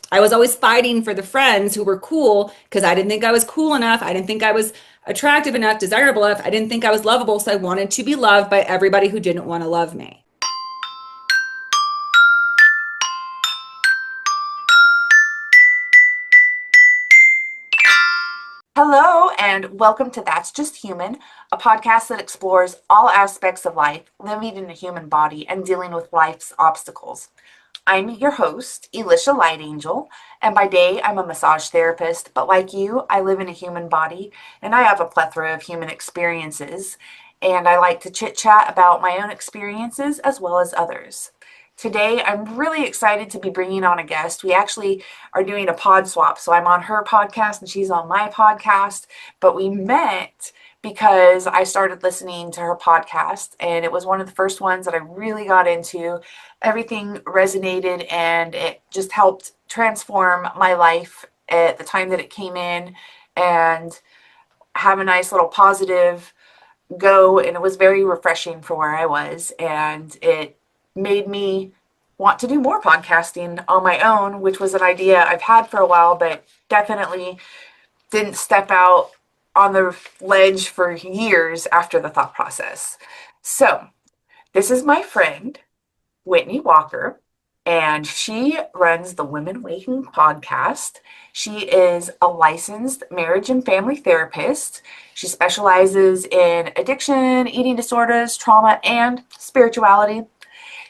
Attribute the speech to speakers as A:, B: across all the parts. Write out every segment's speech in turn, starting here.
A: I was always fighting for the friends who were cool because I didn't think I was cool enough. I didn't think I was attractive enough, desirable enough. I didn't think I was lovable. So I wanted to be loved by everybody who didn't want to love me.
B: Hello, and welcome to That's Just Human, a podcast that explores all aspects of life, living in a human body, and dealing with life's obstacles. I'm your host, Elisha LightAngel, and by day I'm a massage therapist, but like you, I live in a human body and I have a plethora of human experiences, and I like to chit chat about my own experiences as well as others. Today, I'm really excited to be bringing on a guest. We actually are doing a pod swap. So I'm on her podcast and she's on my podcast. But we met because I started listening to her podcast, and it was one of the first ones that I really got into. Everything resonated and it just helped transform my life at the time that it came in and have a nice little positive go. And it was very refreshing for where I was. And it made me want to do more podcasting on my own, which was an idea I've had for a while, but definitely didn't step out on the ledge for years after the thought process. So, this is my friend, Whitney Walker, and she runs the Women Waken podcast. She is a licensed marriage and family therapist. She specializes in addiction, eating disorders, trauma, and spirituality.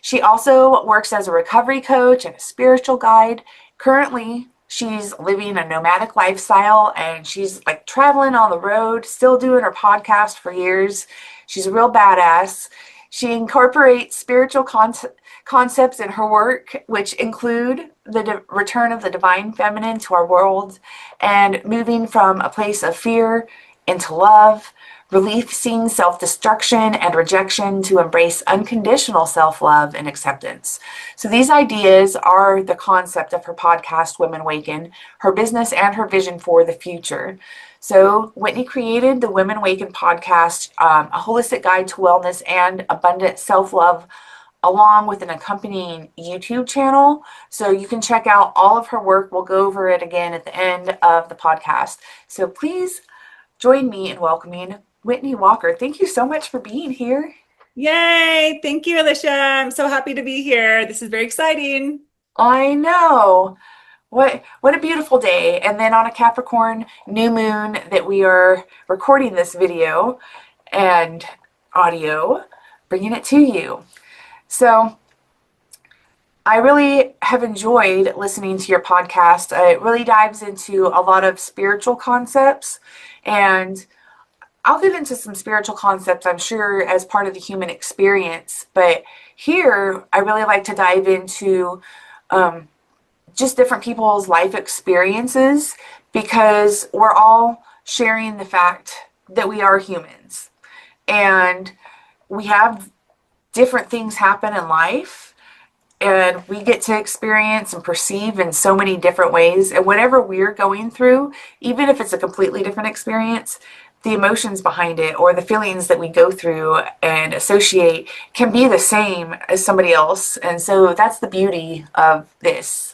B: She also works as a recovery coach and a spiritual guide. Currently, she's living a nomadic lifestyle and she's like traveling on the road, still doing her podcast for years. She's a real badass. She incorporates spiritual concepts in her work, which include the return of the divine feminine to our world and moving from a place of fear into love, releasing self-destruction and rejection to embrace unconditional self-love and acceptance. So these ideas are the concept of her podcast, Women Waken, her business, and her vision for the future. So Whitney created the Women Waken podcast, a holistic guide to wellness and abundant self-love, along with an accompanying YouTube channel. So you can check out all of her work. We'll go over it again at the end of the podcast. So please join me in welcoming Whitney Walker. Thank you so much for being here.
A: Yay! Thank you, Elisha. I'm so happy to be here. This is very exciting.
B: I know. What a beautiful day. And then on a Capricorn new moon that we are recording this video and audio, bringing it to you. So I really have enjoyed listening to your podcast. It really dives into a lot of spiritual concepts, and I'll get into some spiritual concepts, I'm sure, as part of the human experience. But here, I really like to dive into just different people's life experiences, because we're all sharing the fact that we are humans and we have different things happen in life, and we get to experience and perceive in so many different ways. And whatever we're going through, even if it's a completely different experience, the emotions behind it or the feelings that we go through and associate can be the same as somebody else. And so that's the beauty of this.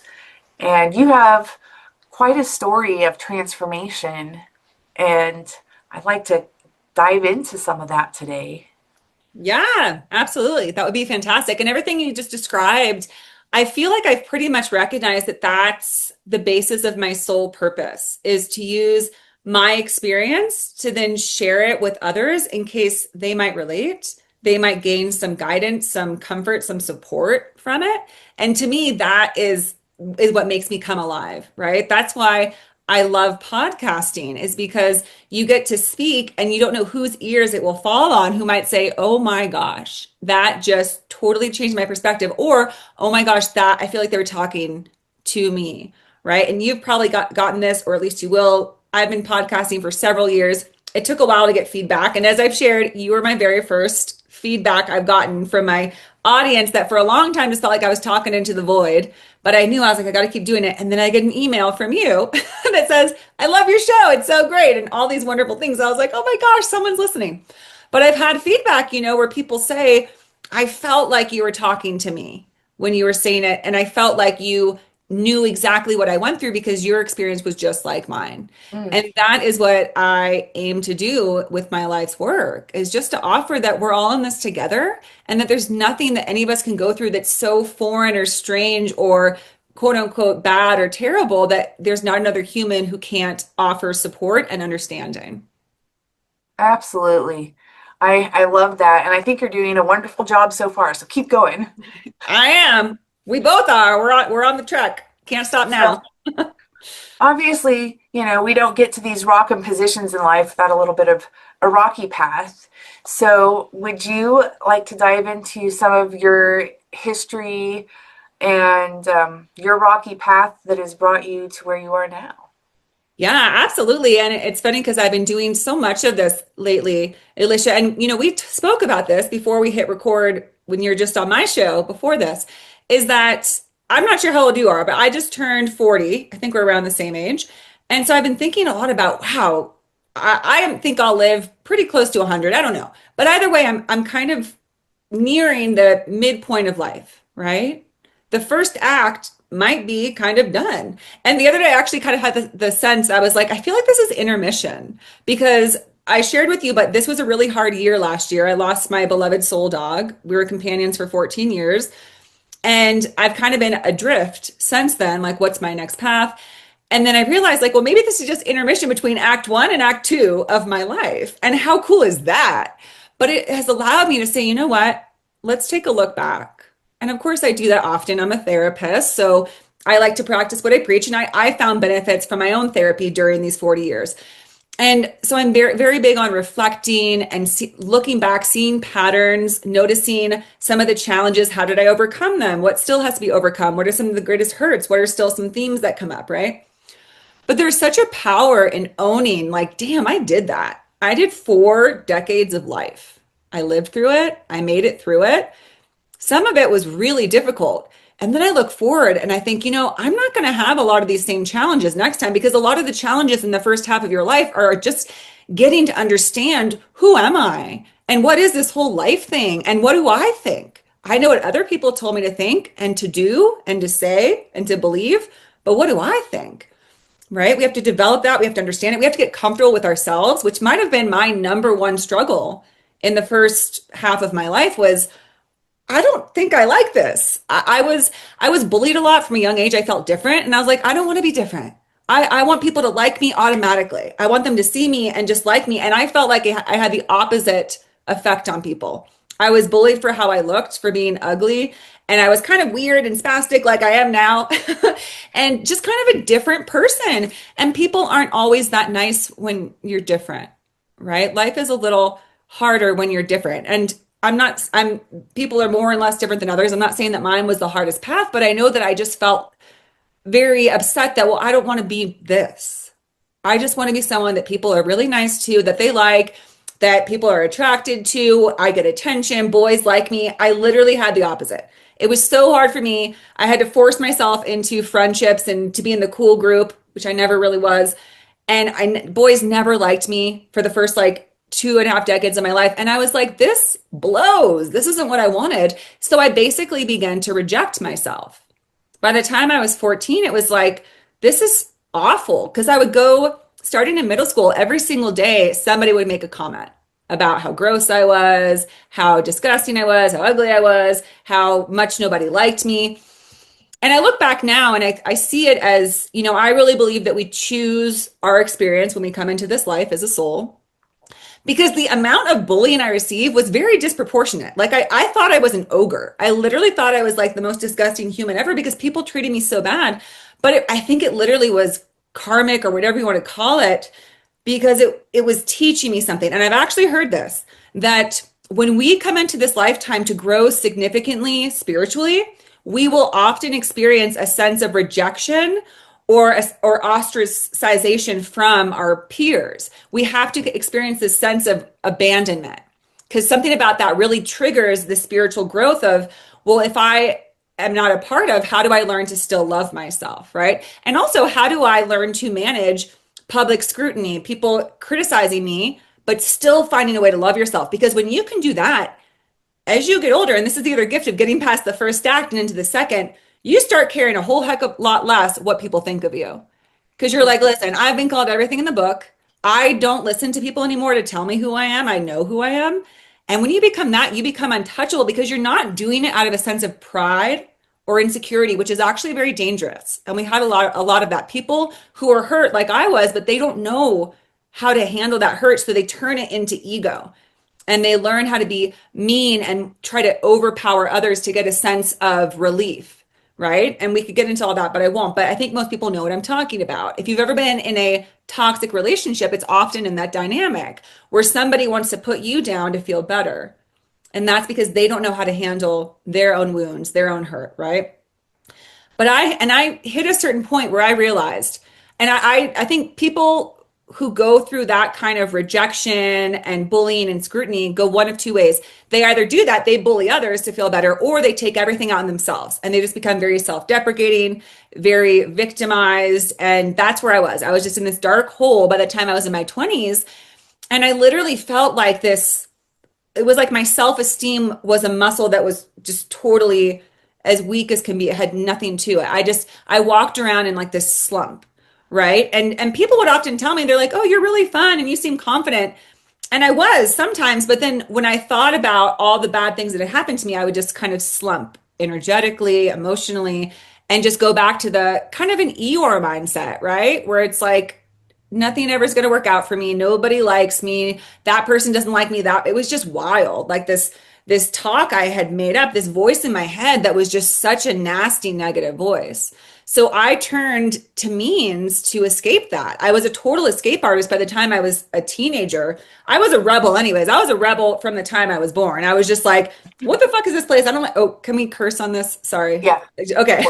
B: And you have quite a story of transformation, and I'd like to dive into some of that today.
A: Yeah, absolutely. That would be fantastic. And everything you just described, I feel like I've pretty much recognized that that's the basis of my sole purpose, is to use my experience to then share it with others in case they might relate. They might gain some guidance, some comfort, some support from it. And to me, that is what makes me come alive, right? That's why I love podcasting, is because you get to speak and you don't know whose ears it will fall on, who might say, "Oh my gosh, that just totally changed my perspective," or "Oh my gosh, that I feel like they were talking to me," right? And you've probably gotten this, or at least you will. I've been podcasting for several years. It took a while to get feedback. And as I've shared, you were my very first feedback I've gotten from my audience, that for a long time just felt like I was talking into the void. But I knew, I was like, I got to keep doing it. And then I get an email from you that says, "I love your show. It's so great." And all these wonderful things. I was like, oh my gosh, someone's listening. But I've had feedback, where people say, "I felt like you were talking to me when you were saying it. And I felt like you knew exactly what I went through because your experience was just like mine.
B: Mm,
A: And that is what I aim to do with my life's work, is just to offer that we're all in this together and that there's nothing that any of us can go through that's so foreign or strange or quote unquote bad or terrible that there's not another human who can't offer support and understanding.
B: absolutely. I love that. And I think you're doing a wonderful job so far. So keep going.
A: I am. We both are. We're on the track. Can't stop
B: So
A: now.
B: obviously, we don't get to these rockin' positions in life without a little bit of a rocky path. So would you like to dive into some of your history and your rocky path that has brought you to where you are now?
A: Yeah, absolutely. And it's funny because I've been doing so much of this lately, Elisha. And, we spoke about this before we hit record when you're just on my show before this, is that I'm not sure how old you are, but I just turned 40. I think we're around the same age. And so I've been thinking a lot about, wow, I think I'll live pretty close to 100. I don't know. But either way, I'm kind of nearing the midpoint of life, right? The first act might be kind of done. And the other day, I actually kind of had the sense I was like, I feel like this is intermission because I shared with you, but this was a really hard year last year. I lost my beloved soul dog. We were companions for 14 years. And I've kind of been adrift since then, like, what's my next path? And then I realized, like, well, maybe this is just intermission between act one and act two of my life. And how cool is that? But it has allowed me to say, you know what? Let's take a look back. And of course, I do that often. I'm a therapist. So I like to practice what I preach. And I found benefits from my own therapy during these 40 years. And so I'm very, very big on reflecting and looking back, seeing patterns, noticing some of the challenges. How did I overcome them? What still has to be overcome? What are some of the greatest hurts? What are still some themes that come up, right? But there's such a power in owning, like, damn, I did that. I did 4 decades of life. I lived through it. I made it through it. Some of it was really difficult. And then I look forward and I think, I'm not going to have a lot of these same challenges next time because a lot of the challenges in the first half of your life are just getting to understand, who am I? And what is this whole life thing? And what do I think? I know what other people told me to think and to do and to say and to believe, but what do I think? Right? We have to develop that. We have to understand it. We have to get comfortable with ourselves, which might have been my number one struggle in the first half of my life was I don't think I like this. I was bullied a lot from a young age. I felt different. And I was like, I don't want to be different. I want people to like me automatically. I want them to see me and just like me. And I felt like I had the opposite effect on people. I was bullied for how I looked, for being ugly. And I was kind of weird and spastic like I am now. And just kind of a different person. And people aren't always that nice when you're different, right? Life is a little harder when you're different. And people are more and less different than others. I'm not saying that mine was the hardest path, but I know that I just felt very upset that, well, I don't want to be this. I just want to be someone that people are really nice to, that they like, that people are attracted to. I get attention. Boys like me. I literally had the opposite. It was so hard for me. I had to force myself into friendships and to be in the cool group, which I never really was. And boys never liked me for the first like 2.5 decades of my life. And I was like, this blows. This isn't what I wanted. So I basically began to reject myself. By the time I was 14, it was like, this is awful. Because I would go, starting in middle school, every single day, somebody would make a comment about how gross I was, how disgusting I was, how ugly I was, how much nobody liked me. And I look back now and I see it as, I really believe that we choose our experience when we come into this life as a soul because the amount of bullying I received was very disproportionate. Like I thought I was an ogre. I literally thought I was like the most disgusting human ever because people treated me so bad. But I think it literally was karmic or whatever you want to call it because it was teaching me something. And I've actually heard this, that when we come into this lifetime to grow significantly spiritually, we will often experience a sense of rejection or ostracization from our peers. We have to experience this sense of abandonment because something about that really triggers the spiritual growth of, well, if I am not a part of, how do I learn to still love myself, right? And also, how do I learn to manage public scrutiny, people criticizing me, but still finding a way to love yourself? Because when you can do that, as you get older, and this is the other gift of getting past the first act and into the second, you start caring a whole heck of a lot less what people think of you. Because you're like, listen, I've been called everything in the book. I don't listen to people anymore to tell me who I am. I know who I am. And when you become that, you become untouchable because you're not doing it out of a sense of pride or insecurity, which is actually very dangerous. And we had a lot of that. People who are hurt like I was, but they don't know how to handle that hurt, so they turn it into ego. And they learn how to be mean and try to overpower others to get a sense of relief, right? And we could get into all that, but I won't. But I think most people know what I'm talking about. If you've ever been in a toxic relationship, it's often in that dynamic where somebody wants to put you down to feel better. And that's because they don't know how to handle their own wounds, their own hurt, right? But I hit a certain point where I realized, and I think people who go through that kind of rejection and bullying and scrutiny go one of two ways. They either do that, they bully others to feel better, or they take everything out on themselves and they just become very self-deprecating, very victimized. And that's where I was. I was just in this dark hole by the time I was in my 20s. And I literally felt like this, it was like my self-esteem was a muscle that was just totally as weak as can be. It had nothing to it. I walked around in like this slump, right? And people would often tell me, they're like, "Oh, you're really fun and you seem confident." And I was sometimes, but then when I thought about all the bad things that had happened to me, I would just kind of slump energetically, emotionally, and just go back to the kind of an Eeyore mindset, right? Where it's like, nothing ever is going to work out for me. Nobody likes me. That person doesn't like me. That it was just wild. Like this talk I had made up, this voice in my head that was just such a nasty negative voice. So I turned to means to escape that. I was a total escape artist by the time I was a teenager. I was a rebel anyways. I was a rebel from the time I was born. I was just like, what the fuck is this place? I don't like, oh, can we curse on this? Sorry.
B: Yeah.
A: Okay.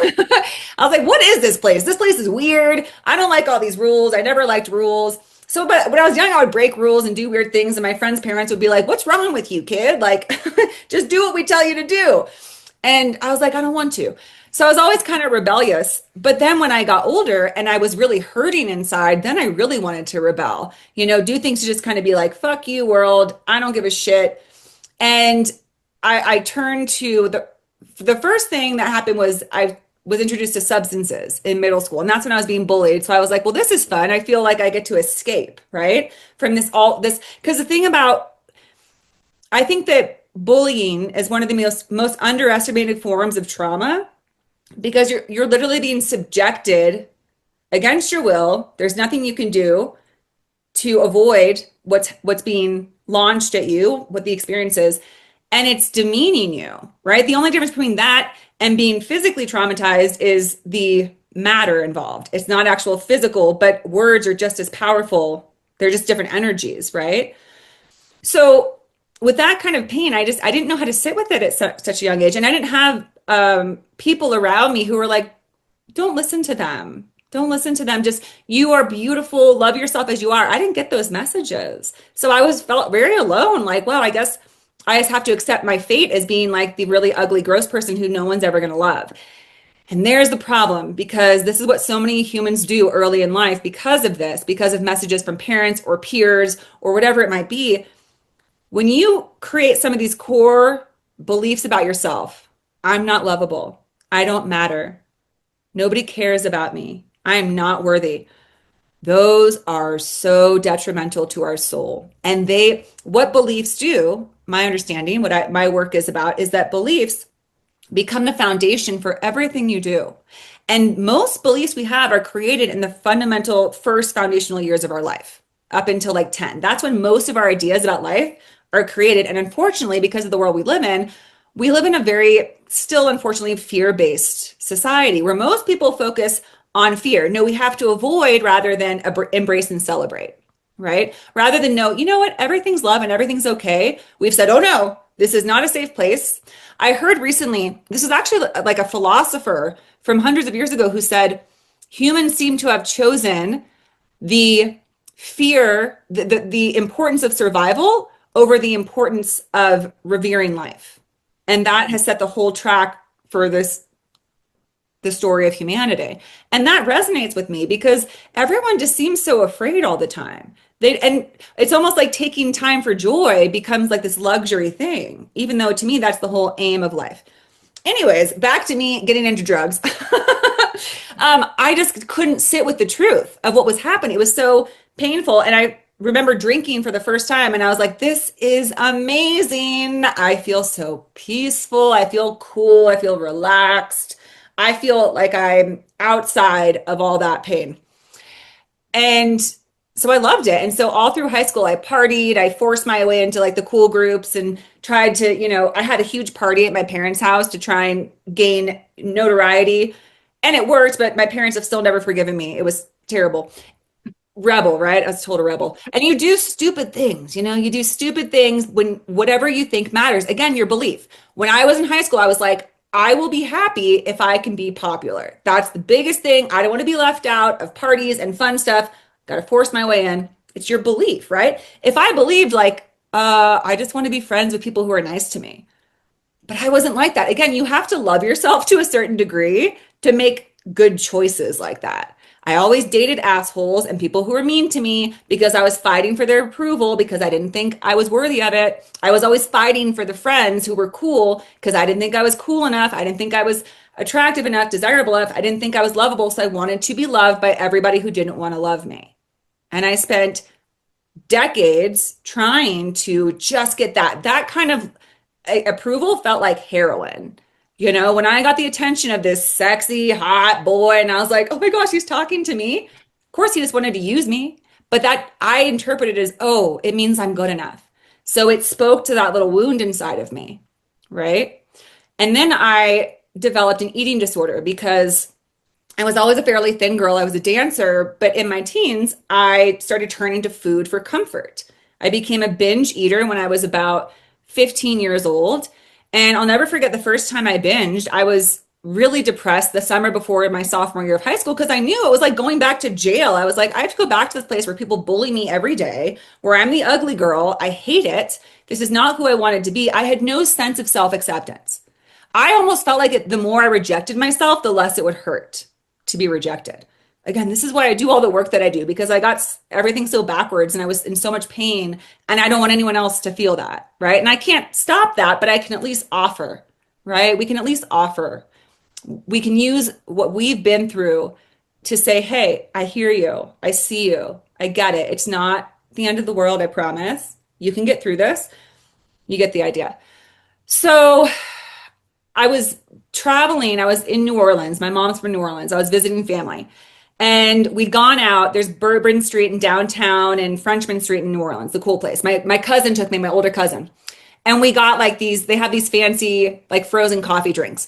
A: I was like, what is this place? This place is weird. I don't like all these rules. I never liked rules. So, but when I was young, I would break rules and do weird things. And my friends' parents would be like, what's wrong with you, kid? Like, just do what we tell you to do. And I was like, I don't want to. So I was always kind of rebellious. But then when I got older and I was really hurting inside, then I really wanted to rebel, do things to just kind of be like, fuck you, world. I don't give a shit. And I turned to the first thing that happened was I was introduced to substances in middle school. And that's when I was being bullied. So I was like, well, this is fun. I feel like I get to escape, right? From this, because the thing about, I think that bullying is one of the most underestimated forms of trauma because you're literally being subjected against your will. There's nothing you can do to avoid what's being launched at you, what the experience is, and it's demeaning you, right? The only difference between that and being physically traumatized is the matter involved. It's not actual physical, but words are just as powerful. They're just different energies, right? So with that kind of pain, I didn't know how to sit with it at such a young age. And I didn't have people around me who were like, don't listen to them. Don't listen to them. Just, you are beautiful. Love yourself as you are. I didn't get those messages. So felt very alone. Like, wow, I guess I just have to accept my fate as being like the really ugly, gross person who no one's ever going to love. And there's the problem, because this is what so many humans do early in life because of this, because of messages from parents or peers or whatever it might be. When you create some of these core beliefs about yourself, I'm not lovable. I don't matter. Nobody cares about me. I am not worthy. Those are so detrimental to our soul. And what beliefs do, my understanding, my work is about, is that beliefs become the foundation for everything you do. And most beliefs we have are created in the fundamental first foundational years of our life, up until like 10. That's when most of our ideas about life are created. And unfortunately, because of the world we live in a very, still unfortunately, fear-based society where most people focus on fear. No, we have to avoid rather than embrace and celebrate, right? Rather than know, you know what, everything's love and everything's okay. We've said, oh no, this is not a safe place. I heard recently, this is actually like a philosopher from hundreds of years ago who said, humans seem to have chosen the fear, the importance of survival over the importance of revering life. And that has set the whole track for the story of humanity. And that resonates with me because everyone just seems so afraid all the time. And it's almost like taking time for joy becomes like this luxury thing, even though to me, that's the whole aim of life. Anyways, back to me getting into drugs. I just couldn't sit with the truth of what was happening. It was so painful. And I remember drinking for the first time and I was like, this is amazing. I feel so peaceful. I feel cool. I feel relaxed. I feel like I'm outside of all that pain. And so I loved it. And so all through high school, I partied. I forced my way into like the cool groups and tried to, I had a huge party at my parents' house to try and gain notoriety. And it worked, but my parents have still never forgiven me. It was terrible. Rebel, right? I was told a rebel. And you do stupid things, you do stupid things when whatever you think matters. Again, your belief. When I was in high school, I was like, I will be happy if I can be popular. That's the biggest thing. I don't want to be left out of parties and fun stuff. Got to force my way in. It's your belief, right? If I believed like, I just want to be friends with people who are nice to me, but I wasn't like that. Again, you have to love yourself to a certain degree to make good choices like that. I always dated assholes and people who were mean to me because I was fighting for their approval because I didn't think I was worthy of it. I was always fighting for the friends who were cool because I didn't think I was cool enough. I didn't think I was attractive enough, desirable enough. I didn't think I was lovable. So I wanted to be loved by everybody who didn't want to love me. And I spent decades trying to just get that kind of approval felt like heroin. When I got the attention of this sexy, hot boy, and I was like, oh my gosh, he's talking to me. Of course, he just wanted to use me. But that I interpreted as, oh, it means I'm good enough. So it spoke to that little wound inside of me, right? And then I developed an eating disorder because I was always a fairly thin girl. I was a dancer, but in my teens, I started turning to food for comfort. I became a binge eater when I was about 15 years old. And I'll never forget the first time I binged. I was really depressed the summer before my sophomore year of high school because I knew it was like going back to jail. I was like, I have to go back to this place where people bully me every day, where I'm the ugly girl. I hate it. This is not who I wanted to be. I had no sense of self-acceptance. I almost felt like the more I rejected myself, the less it would hurt to be rejected. Again, this is why I do all the work that I do because I got everything so backwards and I was in so much pain and I don't want anyone else to feel that, right? And I can't stop that, but I can at least offer, right? We can at least offer. We can use what we've been through to say, hey, I hear you. I see you. I get it. It's not the end of the world, I promise. You can get through this. You get the idea. So I was traveling. I was in New Orleans. My mom's from New Orleans. I was visiting family. And we'd gone out. There's Bourbon Street in downtown and Frenchman Street in New Orleans, the cool place. My cousin took me, my older cousin. And we got like they have these fancy like frozen coffee drinks.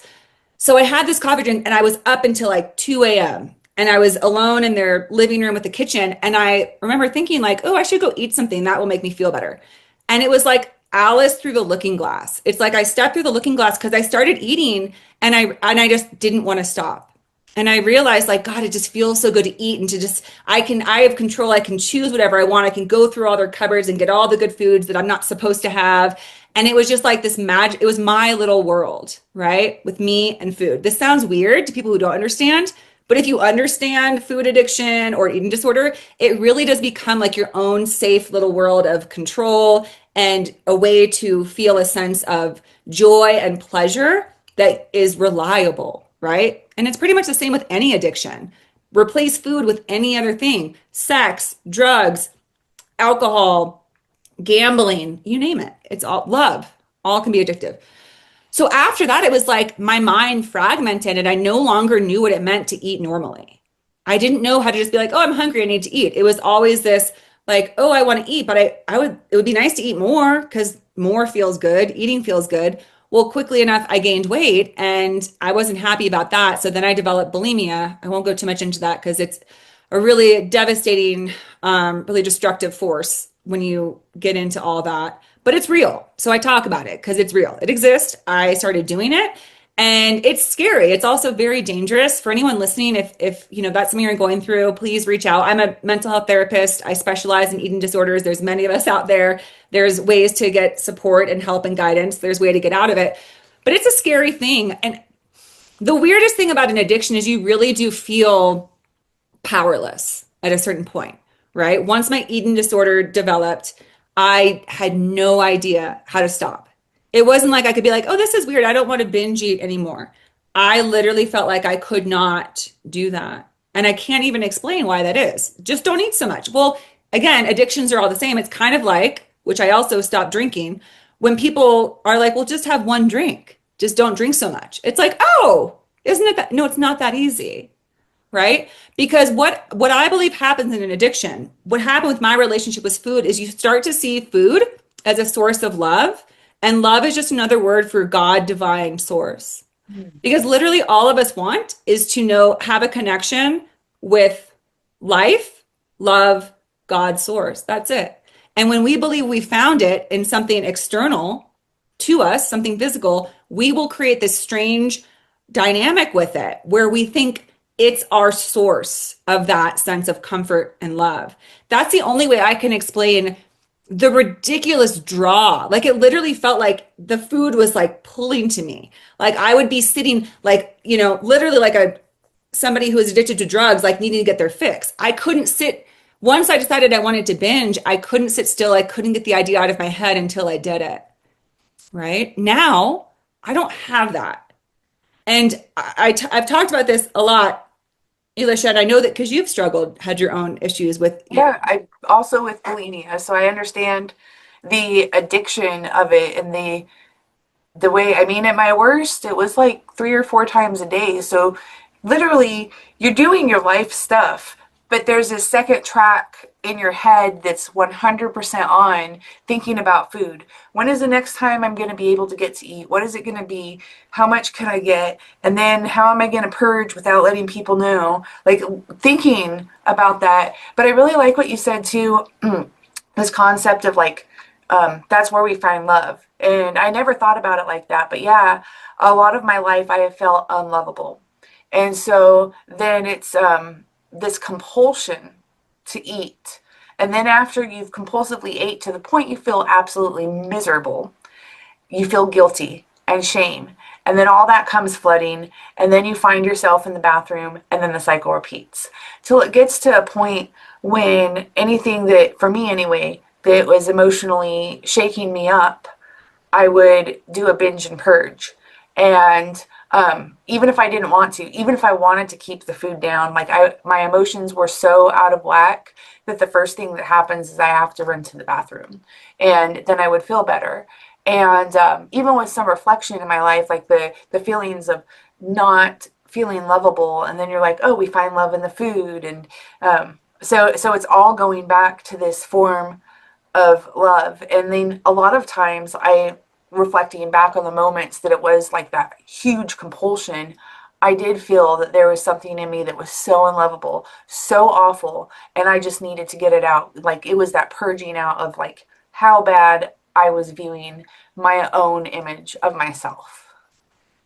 A: So I had this coffee drink and I was up until like 2 a.m. And I was alone in their living room with the kitchen. And I remember thinking like, oh, I should go eat something. That will make me feel better. And it was like Alice through the looking glass. It's like I stepped through the looking glass because I started eating and I just didn't want to stop. And I realized like, God, it just feels so good to eat and to just, I have control. I can choose whatever I want. I can go through all their cupboards and get all the good foods that I'm not supposed to have. And it was just like this magic. It was my little world, right? With me and food. This sounds weird to people who don't understand, but if you understand food addiction or eating disorder, it really does become like your own safe little world of control and a way to feel a sense of joy and pleasure that is reliable, right? And it's pretty much the same with any addiction. Replace food with any other thing, sex, drugs, alcohol, gambling, you name it. It's all love, all can be addictive. So after that, it was like my mind fragmented and I no longer knew what it meant to eat normally. I didn't know how to just be like, oh, I'm hungry, I need to eat. It was always this like, oh, I want to eat, but it would be nice to eat more because more feels good. Eating feels good. Well, quickly enough, I gained weight and I wasn't happy about that. So then I developed bulimia. I won't go too much into that because it's a really devastating, really destructive force when you get into all that. But it's real. So I talk about it because it's real. It exists. I started doing it and it's scary. It's also very dangerous for anyone listening. If that's something you're going through, please reach out. I'm a mental health therapist. I specialize in eating disorders. There's many of us out there. There's ways to get support and help and guidance. There's a way to get out of it. But it's a scary thing. And the weirdest thing about an addiction is you really do feel powerless at a certain point, right? Once my eating disorder developed, I had no idea how to stop. It wasn't like I could be like, oh, this is weird. I don't want to binge eat anymore. I literally felt like I could not do that. And I can't even explain why that is. Just don't eat so much. Well, again, addictions are all the same. It's kind of like, which I also stopped drinking, when people are like, well, just have one drink. Just don't drink so much. It's like, oh, isn't it that? No, it's not that easy, right? Because what I believe happens in an addiction, what happened with my relationship with food is you start to see food as a source of love, and love is just another word for God, divine source.
B: Mm.
A: Because literally all of us want is to know, have a connection with life, love, God source. That's it. And when we believe we found it in something external to us, something physical, we will create this strange dynamic with it where we think it's our source of that sense of comfort and love. That's the only way I can explain the ridiculous draw. Like it literally felt like the food was like pulling to me. Like I would be sitting like, literally like a somebody who is addicted to drugs, like needing to get their fix. I couldn't sit. Once I decided I wanted to binge, I couldn't sit still. I couldn't get the idea out of my head until I did it. Right now, I don't have that. And I've talked about this a lot, Elisha, and I know that because you've struggled, had your own issues with your.
B: Yeah, I also with bulimia, so I understand the addiction of it and the way, I mean, at my worst, it was like 3 or 4 times a day. So literally, you're doing your life stuff, but there's a second track in your head that's 100% on thinking about food. When is the next time I'm going to be able to get to eat? What is it going to be? How much can I get? And then how am I going to purge without letting people know? Like thinking about that. But I really like what you said too, this concept of like, that's where we find love. And I never thought about it like that. But yeah, a lot of my life I have felt unlovable. And so then it's this compulsion to eat. And then after you've compulsively ate to the point you feel absolutely miserable, you feel guilty and shame. And then all that comes flooding. And then you find yourself in the bathroom. And then the cycle repeats. Till it gets to a point when anything that, for me anyway, that was emotionally shaking me up, I would do a binge and purge. And even if I didn't want to, even if I wanted to keep the food down, like my emotions were so out of whack that the first thing that happens is I have to run to the bathroom, and then I would feel better. And even with some reflection in my life, like the feelings of not feeling lovable, and then you're like, oh, we find love in the food, and so it's all going back to this form of love. And then a lot of times reflecting back on the moments that it was like that huge compulsion, I did feel that there was something in me that was so unlovable, so awful, and I just needed to get it out. Like it was that purging out of like how bad I was viewing my own image of myself.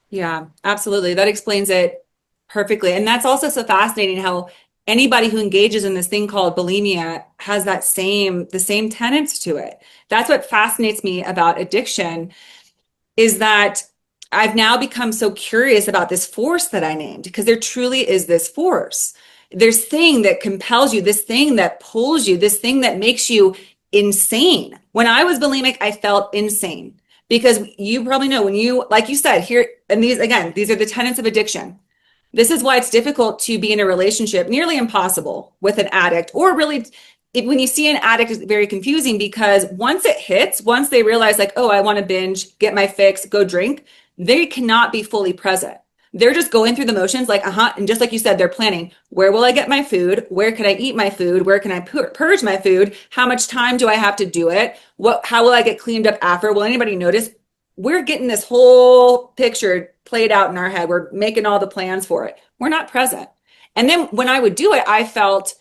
A: Yeah, absolutely. That explains it perfectly. And that's also so fascinating how anybody who engages in this thing called bulimia has the same tenets to it. That's what fascinates me about addiction is that I've now become so curious about this force that I named because there truly is this force. There's thing that compels you, this thing that pulls you, this thing that makes you insane. When I was bulimic, I felt insane because you probably know when you, like you said, here, and these, again, these are the tenets of addiction. This is why it's difficult to be in a relationship, nearly impossible with an addict, or really when you see an addict, it's very confusing because once it hits, once they realize like, oh, I want to binge, get my fix, go drink, they cannot be fully present. They're just going through the motions like, and just like you said, they're planning, where will I get my food? Where can I eat my food? Where can I purge my food? How much time do I have to do it? How will I get cleaned up after? Will anybody notice? We're getting this whole picture played out in our head. We're making all the plans for it. We're not present. And then when I would do it, I felt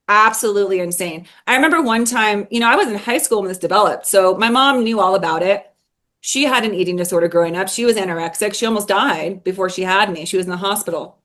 A: absolutely insane. I remember one time, I was in high school when this developed. So my mom knew all about it. She had an eating disorder growing up. She was anorexic. She almost died before she had me. She was in the hospital.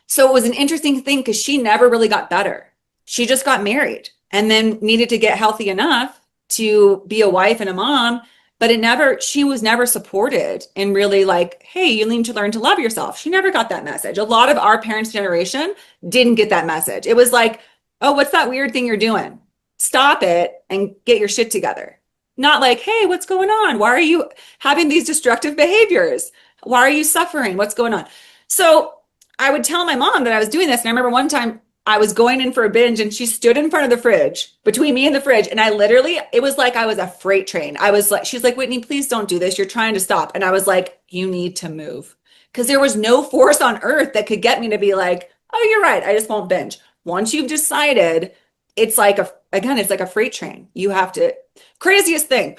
A: So it was an interesting thing because she never really got better. She just got married and then needed to get healthy enough to be a wife and a mom. But she was never supported in really like, hey, you need to learn to love yourself. She never got that message. A lot of our parents' generation didn't get that message. It was like, oh, what's that weird thing you're doing? Stop it and get your shit together. Not like, hey, what's going on? Why are you having these destructive behaviors? Why are you suffering? What's going on? So I would tell my mom that I was doing this. And I remember one time I was going in for a binge and she stood in front of the fridge between me and the fridge. And I literally, it was like I was a freight train. I was like, she's like, Whitney, please don't do this. You're trying to stop. And I was like, you need to move. Because there was no force on earth that could get me to be like, oh, you're right. I just won't binge. Once you've decided, it's like again, it's like a freight train. You have to, craziest thing.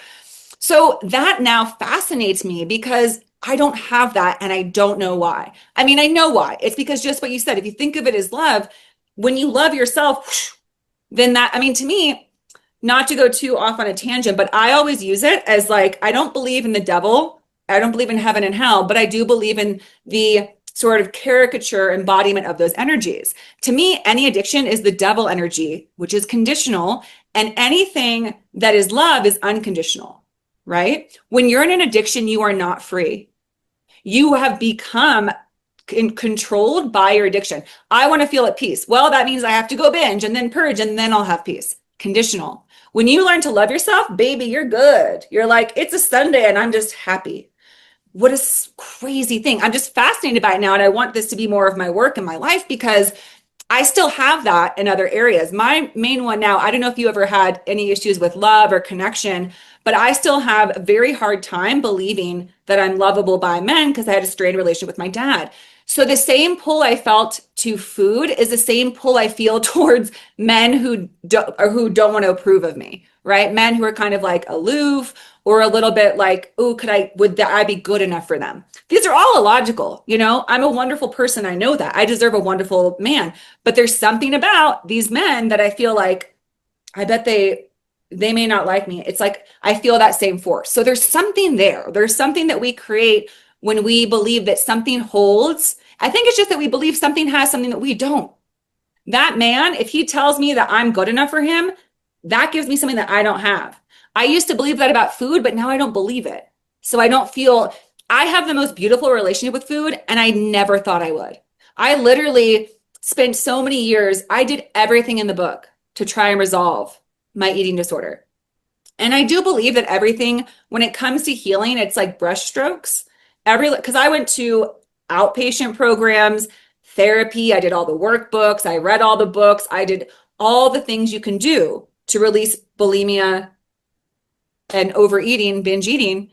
A: So that now fascinates me because I don't have that and I don't know why. I mean, I know why. It's because just what you said, if you think of it as love, when you love yourself, then that, I mean, to me, not to go too off on a tangent, but I always use it as like, I don't believe in the devil. I don't believe in heaven and hell, but I do believe in the sort of caricature embodiment of those energies. To me, any addiction is the devil energy, which is conditional, and anything that is love is unconditional, right? When you're in an addiction, you are not free. You have become controlled by your addiction. I want to feel at peace. Well, that means I have to go binge and then purge and then I'll have peace. Conditional. When you learn to love yourself, baby, you're good. You're like, it's a Sunday and I'm just happy. What a crazy thing. I'm just fascinated by it now. And I want this to be more of my work in my life because I still have that in other areas. My main one now, I don't know if you ever had any issues with love or connection, but I still have a very hard time believing that I'm lovable by men because I had a strained relationship with my dad. So the same pull I felt to food is the same pull I feel towards men who don't want to approve of me, right? Men who are kind of like aloof or a little bit like, oh, would I be good enough for them? These are all illogical. I'm a wonderful person. I know that. I deserve a wonderful man. But there's something about these men that I feel like I bet they may not like me. It's like I feel that same force. So there's something there. There's something that we create when we believe that something holds. I think it's just that we believe something has something that we don't. That man, if he tells me that I'm good enough for him, that gives me something that I don't have. I used to believe that about food, but now I don't believe it. So I don't feel, I have the most beautiful relationship with food, and I never thought I would. I literally spent so many years, I did everything in the book to try and resolve my eating disorder. And I do believe that everything, when it comes to healing, it's like brushstrokes. Because I went to outpatient programs, therapy, I did all the workbooks, I read all the books, I did all the things you can do to release bulimia and overeating, binge eating.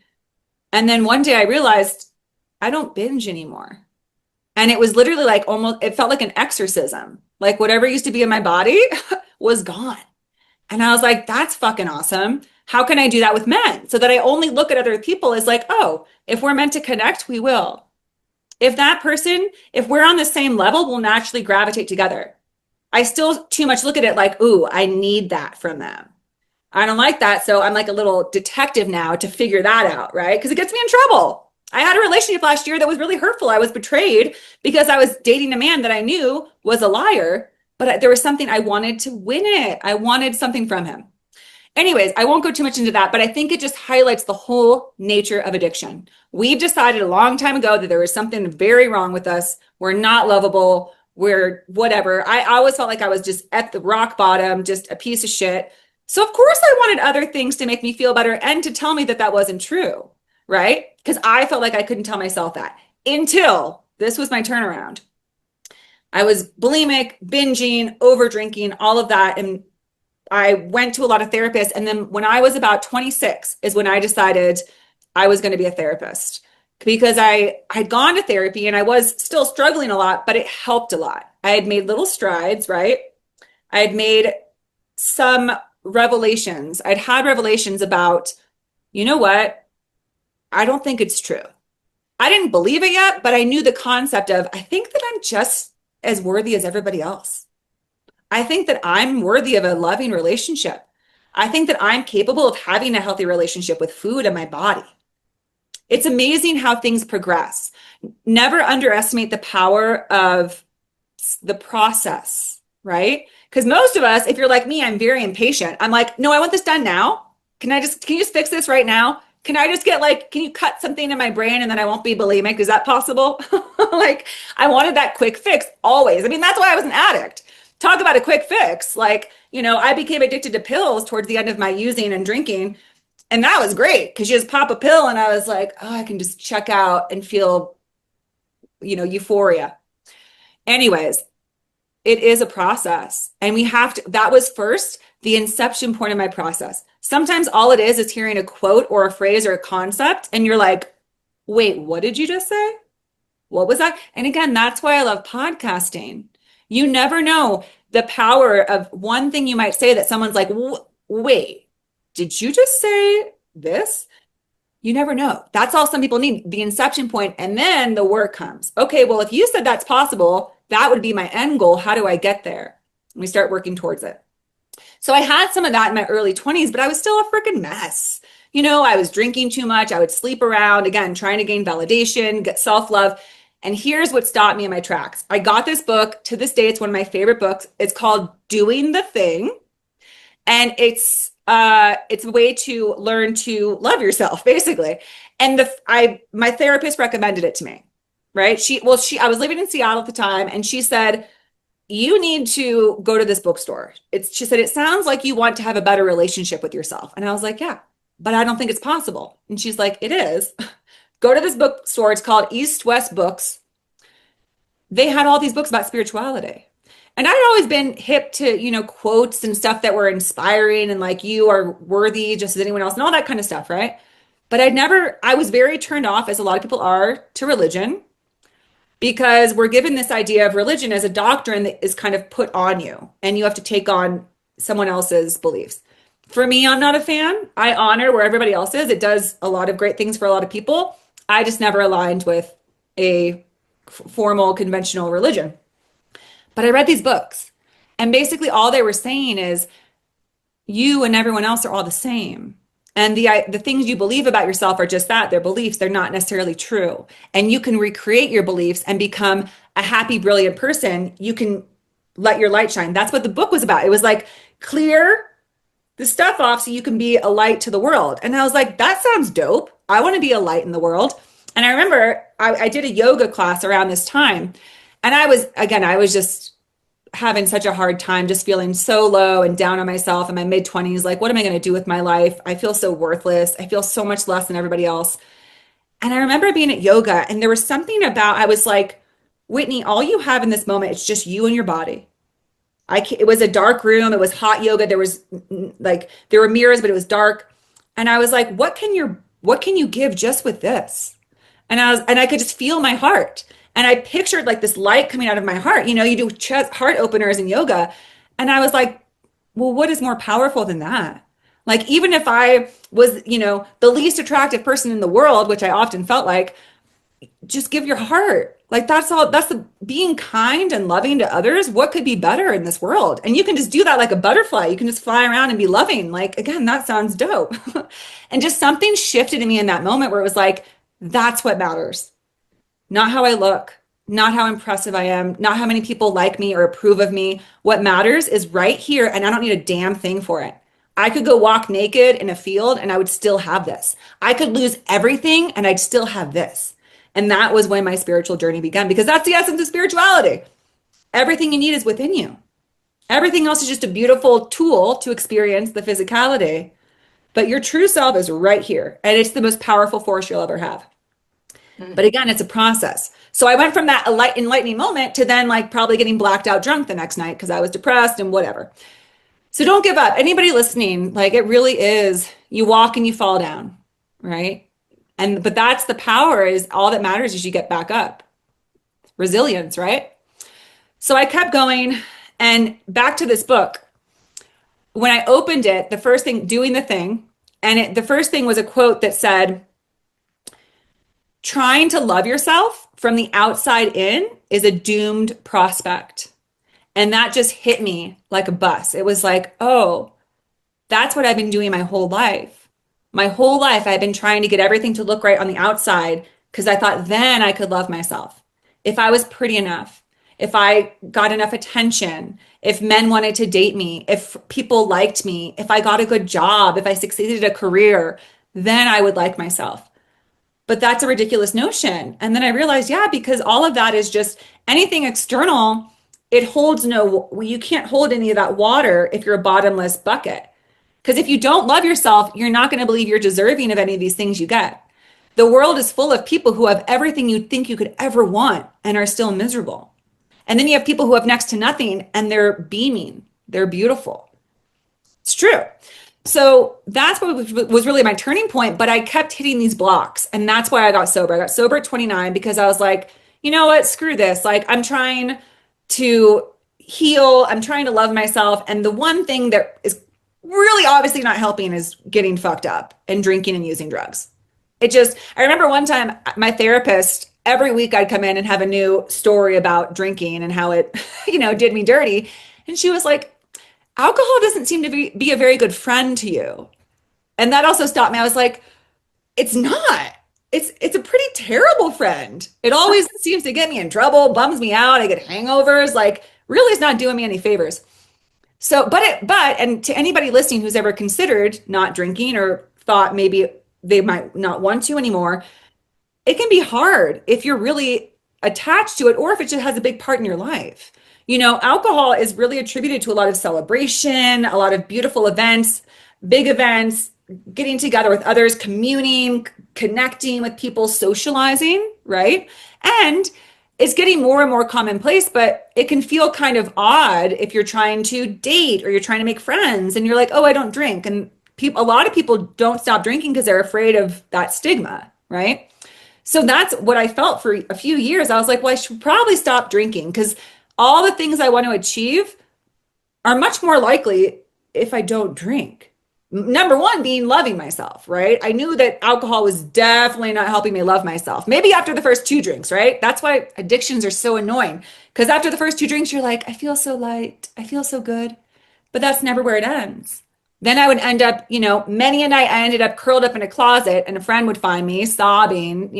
A: And then one day I realized I don't binge anymore. And it was literally like it felt like an exorcism. Like whatever used to be in my body was gone. And I was like, that's fucking awesome. How can I do that with men? So that I only look at other people as like, oh, if we're meant to connect, we will. If we're on the same level, we'll naturally gravitate together. I still too much look at it like, ooh, I need that from them. I don't like that. So I'm like a little detective now to figure that out, right? Because it gets me in trouble. I had a relationship last year that was really hurtful. I was betrayed because I was dating a man that I knew was a liar, but there was something I wanted to win it. I wanted something from him. Anyways, I won't go too much into that, but I think it just highlights the whole nature of addiction. We've decided a long time ago that there was something very wrong with us. We're not lovable. We're whatever. I always felt like I was just at the rock bottom, just a piece of shit. So of course I wanted other things to make me feel better and to tell me that that wasn't true, right? Because I felt like I couldn't tell myself that until this was my turnaround. I was bulimic, binging, over drinking, all of that. And I went to a lot of therapists. And then when I was about 26 is when I decided I was going to be a therapist because I'd gone to therapy and I was still struggling a lot, but it helped a lot. I had made little strides, right? I had made some revelations. I'd had revelations about, you know what? I don't think it's true. I didn't believe it yet, but I knew the concept of, I think that I'm just as worthy as everybody else. I think that I'm worthy of a loving relationship. I think that I'm capable of having a healthy relationship with food and my body. It's amazing how things progress. Never underestimate the power of the process, right? Because most of us, if you're like me, I'm very impatient. I'm like, no, I want this done now. Can you just fix this right now? Can I just can you cut something in my brain and then I won't be bulimic? Is that possible? Like, I wanted that quick fix always. I mean, that's why I was an addict. Talk about a quick fix. I became addicted to pills towards the end of my using and drinking. And that was great because you just pop a pill and I was like, oh, I can just check out and feel, euphoria. Anyways, it is a process. And we have to, that was first the inception point of my process. Sometimes all it is hearing a quote or a phrase or a concept, and you're like, wait, what did you just say? What was that? And again, that's why I love podcasting. You never know the power of one thing you might say that someone's like, wait, did you just say this? You never know. That's all some people need, the inception point, and then the work comes. Okay, well, if you said that's possible, that would be my end goal. How do I get there? And we start working towards it. So I had some of that in my early 20s, but I was still a freaking mess. I was drinking too much. I would sleep around, again, trying to gain validation, get self-love. And here's what stopped me in my tracks. I got this book. To this day, it's one of my favorite books. It's called Doing the Thing. And it's a way to learn to love yourself, basically. And my therapist recommended it to me, right? I was living in Seattle at the time, and she said, you need to go to this bookstore. She said, it sounds like you want to have a better relationship with yourself. And I was like, yeah, but I don't think it's possible. And she's like, it is. Go to this bookstore. It's called East West Books. They had all these books about spirituality. And I'd always been hip to, quotes and stuff that were inspiring and like, you are worthy just as anyone else and all that kind of stuff, right? But I was very turned off, as a lot of people are, to religion, because we're given this idea of religion as a doctrine that is kind of put on you and you have to take on someone else's beliefs. For me, I'm not a fan. I honor where everybody else is. It does a lot of great things for a lot of people. I just never aligned with a formal conventional religion. But I read these books, and basically all they were saying is you and everyone else are all the same. And the things you believe about yourself are just that, they're beliefs. They're not necessarily true. And you can recreate your beliefs and become a happy, brilliant person. You can let your light shine. That's what the book was about. It was like, clear the stuff off so you can be a light to the world. And I was like, that sounds dope. I want to be a light in the world. And I remember I did a yoga class around this time. And I was just having such a hard time, just feeling so low and down on myself in my mid 20s. Like, what am I going to do with my life? I feel so worthless. I feel so much less than everybody else. And I remember being at yoga, and there was something about, I was like, Whitney, all you have in this moment, it's just you and your body. It was a dark room. It was hot yoga. There were mirrors, but it was dark. And I was like, what can you give just with this? And I could just feel my heart. And I pictured like this light coming out of my heart. You do chest heart openers in yoga. And I was like, well, what is more powerful than that? Like, even if I was, the least attractive person in the world, which I often felt like, just give your heart. Like, that's the being kind and loving to others. What could be better in this world? And you can just do that like a butterfly. You can just fly around and be loving. Like, again, that sounds dope. And just something shifted in me in that moment where it was like, that's what matters. Not how I look, not how impressive I am, not how many people like me or approve of me. What matters is right here, and I don't need a damn thing for it. I could go walk naked in a field and I would still have this. I could lose everything and I'd still have this. And that was when my spiritual journey began, because that's the essence of spirituality. Everything you need is within you. Everything else is just a beautiful tool to experience the physicality. But your true self is right here, and it's the most powerful force you'll ever have. But again, it's a process. So I went from that enlightening moment to then like probably getting blacked out drunk the next night because I was depressed and whatever. So don't give up. Anybody listening, like, it really is, you walk and you fall down, right? But that's the power, is all that matters is you get back up. Resilience, right? So I kept going, and back to this book. When I opened it, the first thing, Doing the Thing, and the first thing was a quote that said, trying to love yourself from the outside in is a doomed prospect. And that just hit me like a bus. It was like, oh, that's what I've been doing my whole life. My whole life, I've been trying to get everything to look right on the outside because I thought then I could love myself. If I was pretty enough, if I got enough attention, if men wanted to date me, if people liked me, if I got a good job, if I succeeded at a career, then I would like myself. But that's a ridiculous notion. And then I realized, yeah, because all of that is just anything external. You can't hold any of that water if you're a bottomless bucket. Because if you don't love yourself, you're not going to believe you're deserving of any of these things you get. The world is full of people who have everything you think you could ever want and are still miserable. And then you have people who have next to nothing and they're beaming, they're beautiful. It's true. So that's what was really my turning point. But I kept hitting these blocks. And that's why I got sober. I got sober at 29 because I was like, you know what? Screw this. Like, I'm trying to heal. I'm trying to love myself. And the one thing that is really obviously not helping is getting fucked up and drinking and using drugs. I remember one time my therapist, every week I'd come in and have a new story about drinking and how it, did me dirty. And she was like, alcohol doesn't seem to be a very good friend to you. And that also stopped me. I was like, it's not. It's a pretty terrible friend. It always seems to get me in trouble, bums me out. I get hangovers. Like, really is not doing me any favors. So, and to anybody listening who's ever considered not drinking or thought maybe they might not want to anymore, it can be hard if you're really attached to it or if it just has a big part in your life. Alcohol is really attributed to a lot of celebration, a lot of beautiful events, big events, getting together with others, communing, connecting with people, socializing, right? And it's getting more and more commonplace, but it can feel kind of odd if you're trying to date or you're trying to make friends and you're like, oh, I don't drink. And a lot of people don't stop drinking because they're afraid of that stigma, right? So that's what I felt for a few years. I was like, well, I should probably stop drinking because all the things I want to achieve are much more likely if I don't drink. Number one being loving myself, right? I knew that alcohol was definitely not helping me love myself. Maybe after the first two drinks, right? That's why addictions are so annoying. Because after the first two drinks, you're like, I feel so light. I feel so good. But that's never where it ends. Then I would end up, many a night I ended up curled up in a closet and a friend would find me sobbing.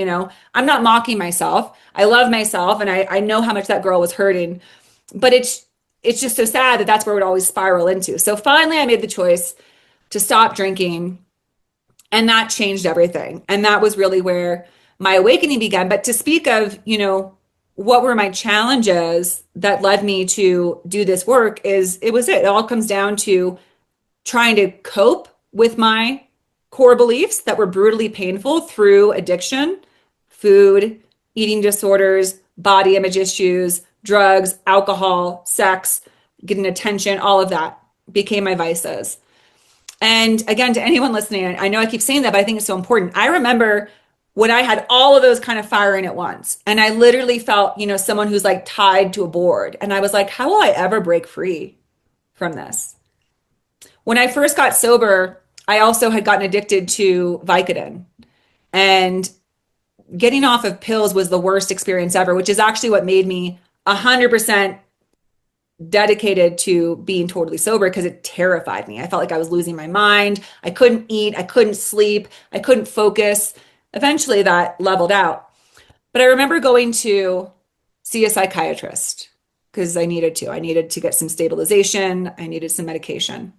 A: I'm not mocking myself. I love myself and I know how much that girl was hurting. But it's just so sad that that's where it would always spiral into. So finally I made the choice to stop drinking and that changed everything. And that was really where my awakening began. But to speak of, what were my challenges that led me to do this work it all comes down to trying to cope with my core beliefs that were brutally painful through addiction, food, eating disorders, body image issues, drugs, alcohol, sex, getting attention, all of that became my vices. And again, to anyone listening, I know I keep saying that, but I think it's so important. I remember when I had all of those kind of firing at once, and I literally felt, someone who's like tied to a board. And I was like, how will I ever break free from this? When I first got sober, I also had gotten addicted to Vicodin. And getting off of pills was the worst experience ever, which is actually what made me 100% dedicated to being totally sober because it terrified me. I felt like I was losing my mind. I couldn't eat. I couldn't sleep. I couldn't focus. Eventually that leveled out. But I remember going to see a psychiatrist because I needed to. I needed to get some stabilization. I needed some medication.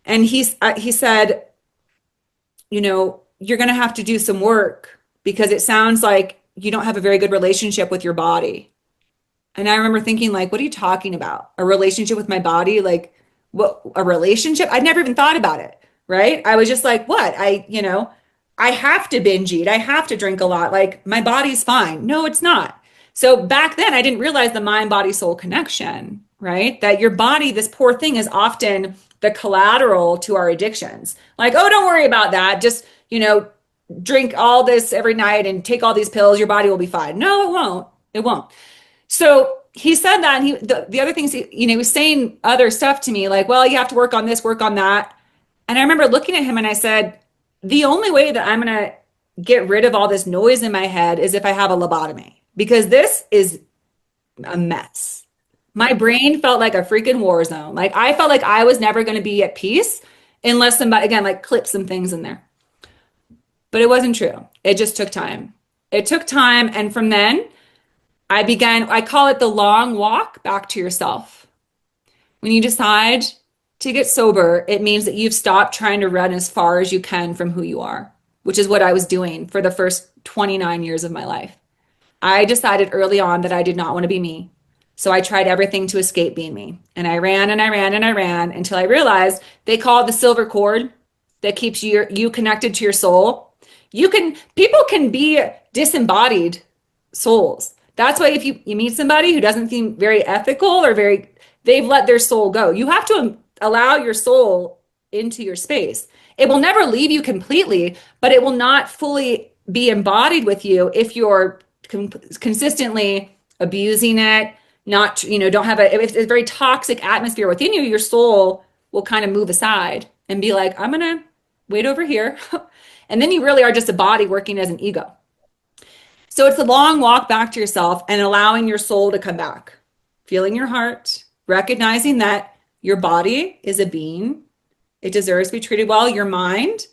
A: And he said, you're going to have to do some work because it sounds like you don't have a very good relationship with your body. And I remember thinking, like, what are you talking about? A relationship with my body? Like, what, a relationship? I'd never even thought about it, right? I was just like, what? I have to binge eat. I have to drink a lot. Like, my body's fine. No, it's not. So back then, I didn't realize the mind, body, soul connection, right? That your body, this poor thing, is often the collateral to our addictions. Like, oh, don't worry about that. Just, drink all this every night and take all these pills. Your body will be fine. No, it won't. It won't. So he said that, and the other things, he was saying other stuff to me, like, well, you have to work on this, work on that. And I remember looking at him and I said, the only way that I'm going to get rid of all this noise in my head is if I have a lobotomy, because this is a mess. My brain felt like a freaking war zone. Like, I felt like I was never going to be at peace unless somebody, again, like, clipped some things in there. But it wasn't true. It just took time. It took time. And from then, I call it the long walk back to yourself. When you decide to get sober, it means that you've stopped trying to run as far as you can from who you are, which is what I was doing for the first 29 years of my life. I decided early on that I did not want to be me. So I tried everything to escape being me. And I ran and I ran and I ran until I realized they call it the silver cord that keeps you connected to your soul. People can be disembodied souls. That's why if you meet somebody who doesn't seem very ethical or they've let their soul go. You have to allow your soul into your space. It will never leave you completely, but it will not fully be embodied with you if you're consistently abusing it, not, don't have if it's a very toxic atmosphere within you, your soul will kind of move aside and be like, I'm going to wait over here. And then you really are just a body working as an ego. So it's a long walk back to yourself and allowing your soul to come back, feeling your heart, recognizing that your body is a being. It deserves to be treated well. Your mind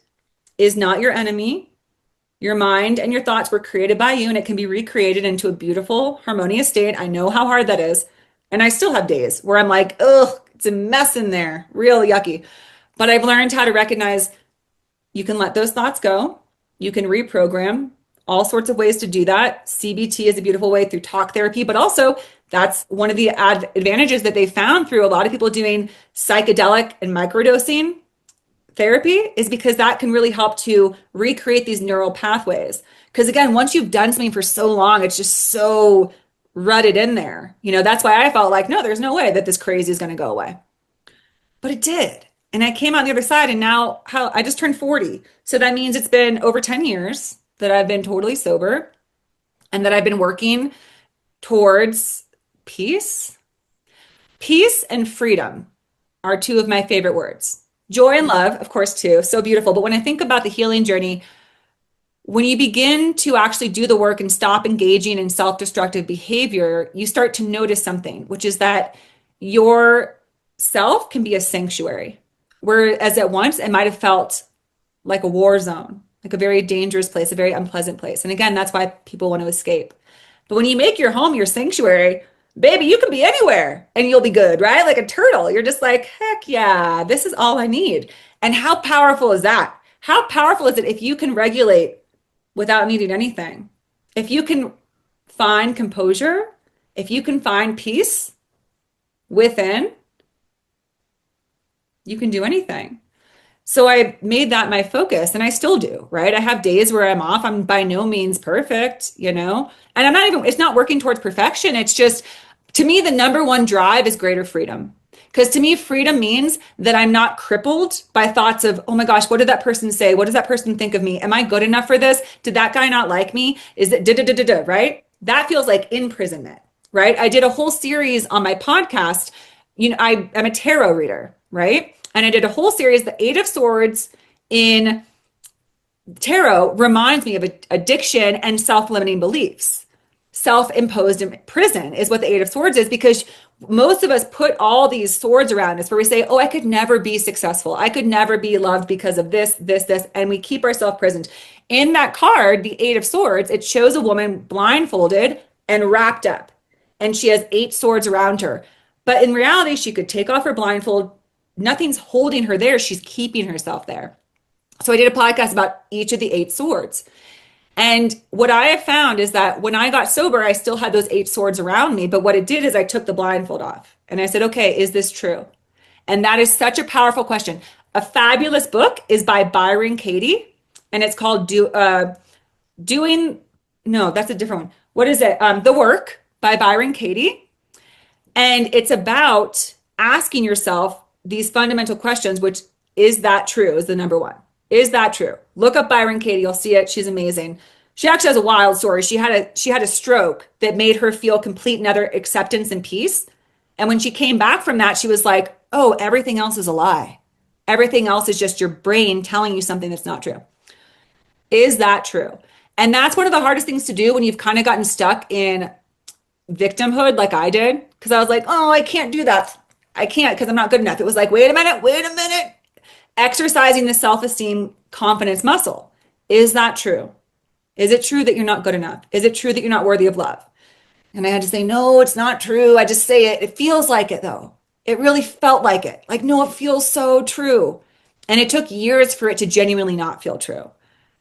A: is not your enemy. Your mind and your thoughts were created by you, and it can be recreated into a beautiful, harmonious state. I know how hard that is. And I still have days where I'm like, ugh, it's a mess in there, real yucky. But I've learned how to recognize you can let those thoughts go. You can reprogram, all sorts of ways to do that. CBT is a beautiful way through talk therapy, but also that's one of the advantages that they found through a lot of people doing psychedelic and microdosing therapy is because that can really help to recreate these neural pathways. Because again, once you've done something for so long, it's just so rutted in there. That's why I felt like, no, there's no way that this crazy is going to go away. But it did. And I came out the other side, and now I just turned 40. So that means it's been over 10 years that I've been totally sober and that I've been working towards peace. Peace and freedom are two of my favorite words. Joy and love, of course, too. So beautiful. But when I think about the healing journey, when you begin to actually do the work and stop engaging in self-destructive behavior, you start to notice something, which is that your self can be a sanctuary. Whereas at once it might have felt like a war zone, like a very dangerous place, a very unpleasant place. And again, that's why people want to escape. But when you make your home your sanctuary, baby, you can be anywhere and you'll be good, right? Like a turtle. You're just like, heck yeah, this is all I need. And how powerful is that? How powerful is it if you can regulate without needing anything? If you can find composure, if you can find peace within, you can do anything. So I made that my focus, and I still do, right? I have days where I'm off. I'm by no means perfect, and it's not working towards perfection. It's just, to me, the number one drive is greater freedom. Because to me, freedom means that I'm not crippled by thoughts of, oh my gosh, what did that person say? What does that person think of me? Am I good enough for this? Did that guy not like me? Is it da-da-da-da-da, right? That feels like imprisonment, right? I did a whole series on my podcast. I'm a tarot reader, right? And I did a whole series, the Eight of Swords in tarot reminds me of addiction and self-limiting beliefs. Self-imposed prison is what the Eight of Swords is, because most of us put all these swords around us where we say, oh, I could never be successful. I could never be loved because of this, this, this. And we keep ourselves prisoned. In that card, the Eight of Swords, it shows a woman blindfolded and wrapped up. And she has 8 swords around her. But in reality, she could take off her blindfold. Nothing's holding her there. She's keeping herself there. So I did a podcast about each of the 8 swords. And what I have found is that when I got sober, I still had those 8 swords around me. But what it did is I took the blindfold off and I said, okay, is this true? And that is such a powerful question. A fabulous book is by Byron Katie, and it's called no, that's a different one. What is it? The Work by Byron Katie. And it's about asking yourself these fundamental questions, which is that true, is the number one. Is that true? Look up Byron Katie. You'll see it. She's amazing. She actually has a wild story. She had a stroke that made her feel complete and utter acceptance and peace. And when she came back from that, she was like, oh, everything else is a lie. Everything else is just your brain telling you something that's not true. Is that true? And that's one of the hardest things to do when you've kind of gotten stuck in victimhood like I did. Because I was like, oh, I can't do that. I can't because I'm not good enough. It was like, wait a minute. Exercising the self-esteem confidence muscle. Is that true? Is it true that you're not good enough? Is it true that you're not worthy of love? And I had to say, no, it's not true. I just say it. It feels like it though. It really felt like it. Like, no, it feels so true. And it took years for it to genuinely not feel true.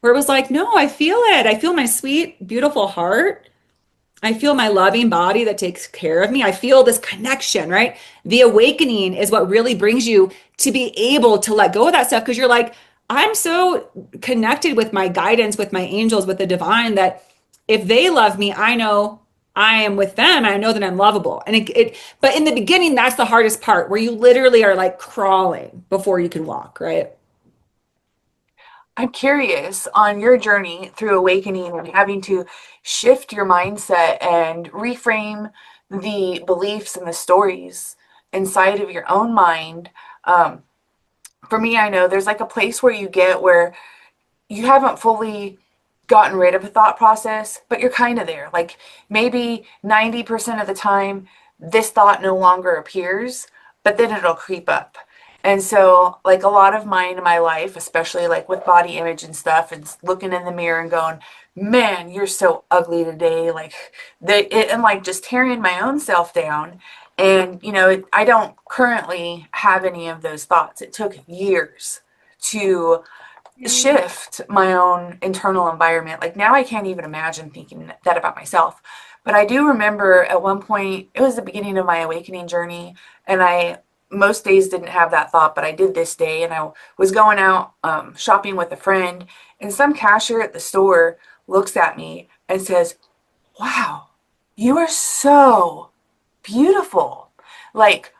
A: Where it was like, no, I feel it. I feel my sweet, beautiful heart. I feel my loving body that takes care of me. I feel this connection, right? The awakening is what really brings you to be able to let go of that stuff because you're like, I'm so connected with my guidance, with my angels, with the divine that if they love me, I know I am with them. I know that I'm lovable. And but in the beginning, that's the hardest part where you literally are like crawling before you can walk, right?
B: I'm curious on your journey through awakening and having to shift your mindset and reframe the beliefs and the stories inside of your own mind. Um, for me, I know there's like a place where you get where you haven't fully gotten rid of a thought process, but you're kind of there. Like maybe 90% of the time, this thought no longer appears, but then it'll creep up. And so, like a lot of mine in my life, especially like with body image and stuff, and looking in the mirror and going, man, you're so ugly today. Like, and like just tearing my own self down. And, I don't currently have any of those thoughts. It took years to shift my own internal environment. Like now I can't even imagine thinking that about myself. But I do remember at one point, it was the beginning of my awakening journey, and I most days didn't have that thought, but I did this day, and I was going out shopping with a friend, and some cashier at the store looks at me and says, "Wow, you are so beautiful." Like,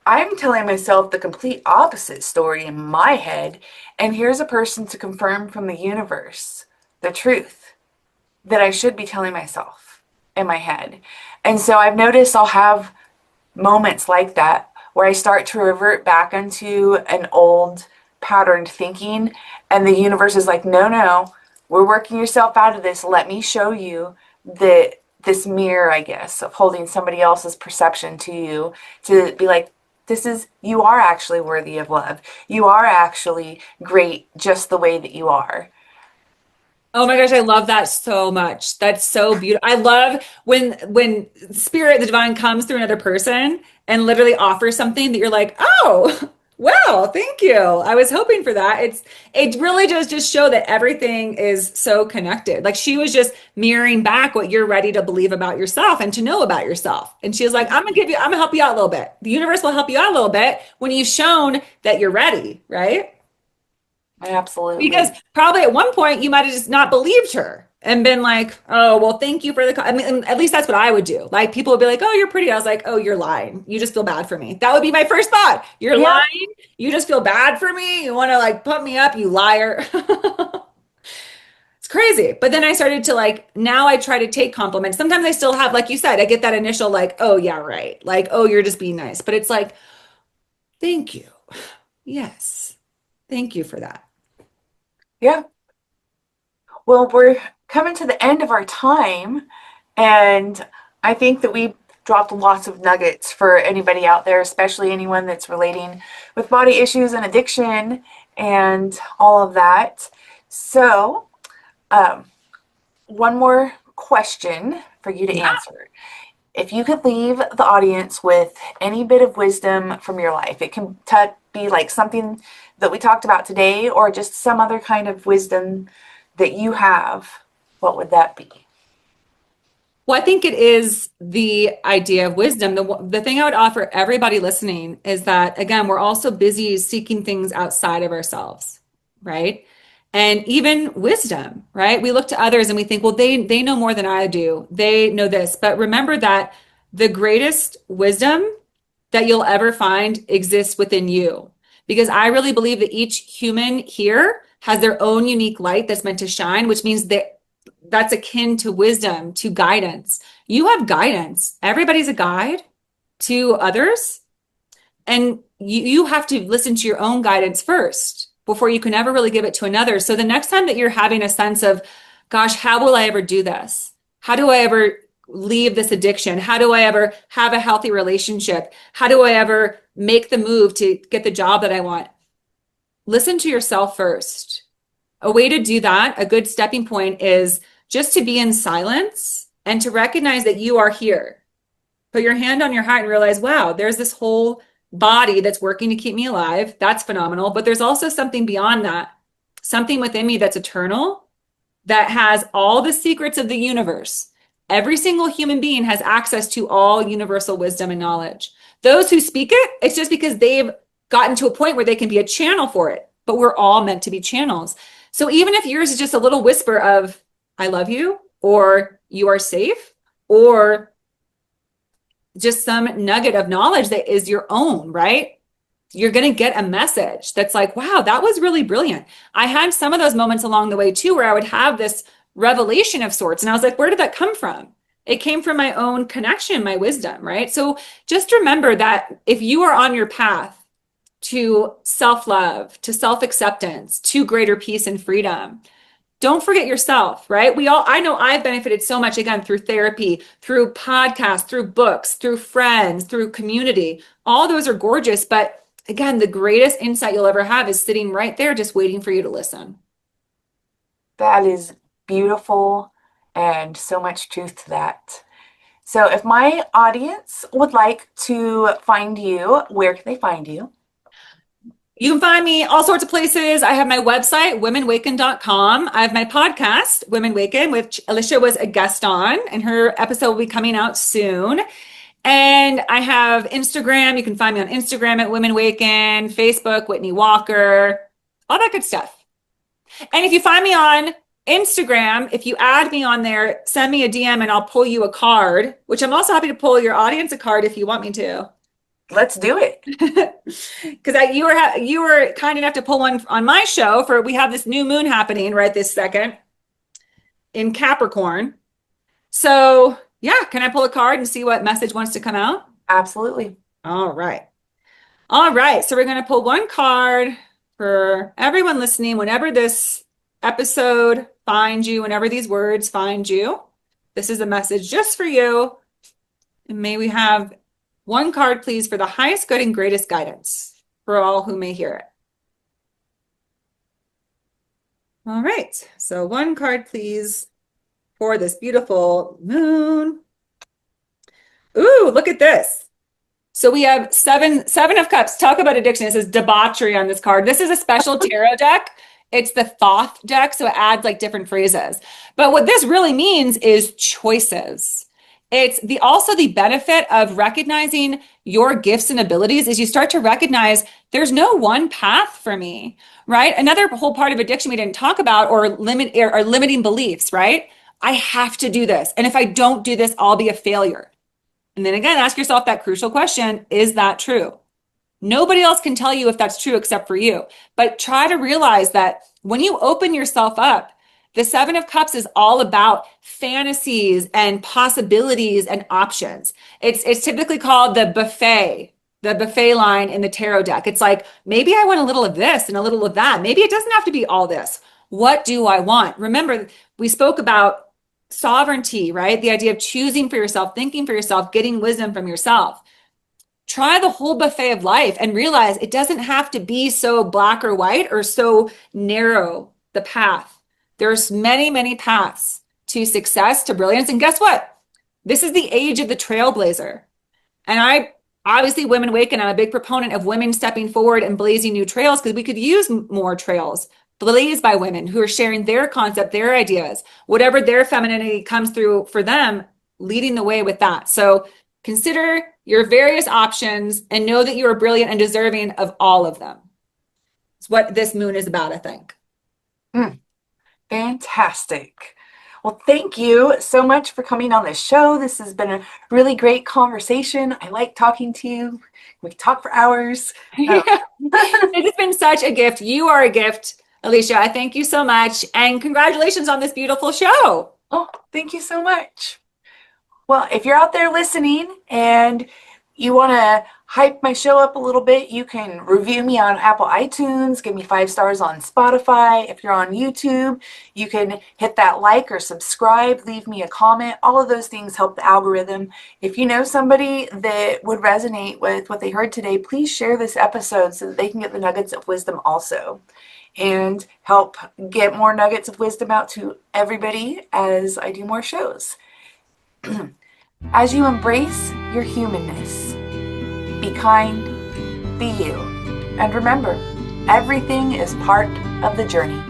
B: I'm telling myself the complete opposite story in my head, and here's a person to confirm from the universe the truth that I should be telling myself in my head. And so I've noticed I'll have moments like that where I start to revert back into an old patterned thinking, and the universe is like, no, no, we're working yourself out of this. Let me show you that this mirror, I guess, of holding somebody else's perception to you to be like, you are actually worthy of love. You are actually great just the way that you are.
A: Oh my gosh, I love that so much. That's so beautiful. I love when spirit, the divine comes through another person and literally offers something that you're like, "Oh, wow, thank you. I was hoping for that." It really does just show that everything is so connected. Like she was just mirroring back what you're ready to believe about yourself and to know about yourself. And she was like, I'm gonna help you out a little bit. The universe will help you out a little bit when you've shown that you're ready, right? Because
B: Absolutely.
A: probably at one point you might have just not believed her and been like, "Oh, well, thank you for the." I mean, at least that's what I would do. Like people would be like, "Oh, you're pretty." I was like, "Oh, you're lying. You just feel bad for me." That would be my first thought. You're
B: Yeah.
A: lying. You just feel bad for me. You want to like put me up, you liar. It's crazy. But then I started to like, now I try to take compliments. Sometimes I still have, like you said, I get that initial like, "Oh, yeah, right." Like, "Oh, you're just being nice." But it's like, "Thank you." Yes. Thank you for that.
B: Yeah. Well, we're coming to the end of our time, and I think that we dropped lots of nuggets for anybody out there, especially anyone that's relating with body issues and addiction and all of that. So, um, one more question for you to
A: Yeah.
B: answer. If you could leave the audience with any bit of wisdom from your life, it can be like something that we talked about today or just some other kind of wisdom that you have, what would that be?
A: Well, I think it is the idea of wisdom. The thing I would offer everybody listening is that, again, we're also busy seeking things outside of ourselves, right? And even wisdom, right? We look to others and we think, well, they know more than I do. They know this. But remember that the greatest wisdom that you'll ever find exists within you. Because I really believe that each human here has their own unique light that's meant to shine, which means that that's akin to wisdom, to guidance. You have guidance. Everybody's a guide to others, and you have to listen to your own guidance first before you can ever really give it to another. So the next time that you're having a sense of, gosh, how will I ever do this? How do I ever leave this addiction? How do I ever have a healthy relationship? How do I ever make the move to get the job that I want? Listen to yourself first. A way to do that, a good stepping point is just to be in silence and to recognize that you are here. Put your hand on your heart and realize, wow, there's this whole body that's working to keep me alive. That's phenomenal. But there's also something beyond that, something within me that's eternal, that has all the secrets of the universe. Every single human being has access to all universal wisdom and knowledge. Those who speak it, it's just because they've gotten to a point where they can be a channel for it, but we're all meant to be channels. So even if yours is just a little whisper of, I love you, or you are safe, or just some nugget of knowledge that is your own, right? You're going to get a message that's like, wow, that was really brilliant. I had some of those moments along the way too, where I would have this revelation of sorts. And I was like, where did that come from? It came from my own connection, my wisdom, right? So just remember that if you are on your path to self-love, to self-acceptance, to greater peace and freedom, don't forget yourself, right? I know I've benefited so much, again, through therapy, through podcasts, through books, through friends, through community. All those are gorgeous. But again, the greatest insight you'll ever have is sitting right there, just waiting for you to listen.
B: That is beautiful and so much truth to that. So if my audience would like to find you, where can they find you?
A: You can find me all sorts of places. I have my website, womenwaken.com. I have my podcast, Women Waken, which Elisha was a guest on, and her episode will be coming out soon. And I have Instagram. You can find me on Instagram at Women Waken, Facebook, Whitney Walker, all that good stuff. And if you find me on Instagram, if you add me on there, send me a DM and I'll pull you a card, which I'm also happy to pull your audience a card if you want me to.
B: Let's do it.
A: Because you were kind enough to pull one on my show we have this new moon happening right this second in Capricorn. So yeah, can I pull a card and see what message wants to come out?
B: Absolutely.
A: All right. All right. So we're going to pull one card for everyone listening. Whenever this episode finds you, whenever these words find you, this is a message just for you. And may we have one card, please, for the highest good and greatest guidance for all who may hear it. All right. So one card, please, for this beautiful moon. Ooh, look at this. So we have seven of cups. Talk about addiction. It says debauchery on this card. This is a special tarot deck. It's the Thoth deck, so it adds like different phrases. But what this really means is choices. It's also the benefit of recognizing your gifts and abilities is you start to recognize there's no one path for me, right? Another whole part of addiction we didn't talk about or limiting beliefs, right? I have to do this. And if I don't do this, I'll be a failure. And then again, ask yourself that crucial question, is that true? Nobody else can tell you if that's true except for you. But try to realize that when you open yourself up, the Seven of Cups is all about fantasies and possibilities and options. It's typically called the buffet line in the tarot deck. It's like, maybe I want a little of this and a little of that. Maybe it doesn't have to be all this. What do I want? Remember, we spoke about sovereignty, right? The idea of choosing for yourself, thinking for yourself, getting wisdom from yourself. Try the whole buffet of life and realize it doesn't have to be so black or white or so narrow, the path. There's many, many paths to success, to brilliance. And guess what? This is the age of the trailblazer. And obviously, Women Waken, I'm a big proponent of women stepping forward and blazing new trails because we could use more trails blazed by women who are sharing their concept, their ideas, whatever their femininity comes through for them, leading the way with that. So consider your various options and know that you are brilliant and deserving of all of them. It's what this moon is about, I think.
B: Fantastic. Well, thank you so much for coming on this show. This has been a really great conversation. I like talking to you. We can talk for hours.
A: It has been such a gift. You are a gift, Elisha. I thank you so much. And congratulations on this beautiful show.
B: Oh, thank you so much. Well, if you're out there listening and you want to hype my show up a little bit, you can review me on Apple iTunes, give me 5 stars on Spotify. If you're on YouTube, you can hit that like or subscribe, leave me a comment. All of those things help the algorithm. If you know somebody that would resonate with what they heard today, please share this episode so that they can get the nuggets of wisdom also, and help get more nuggets of wisdom out to everybody as I do more shows. As you embrace your humanness, be kind, be you, and remember, everything is part of the journey.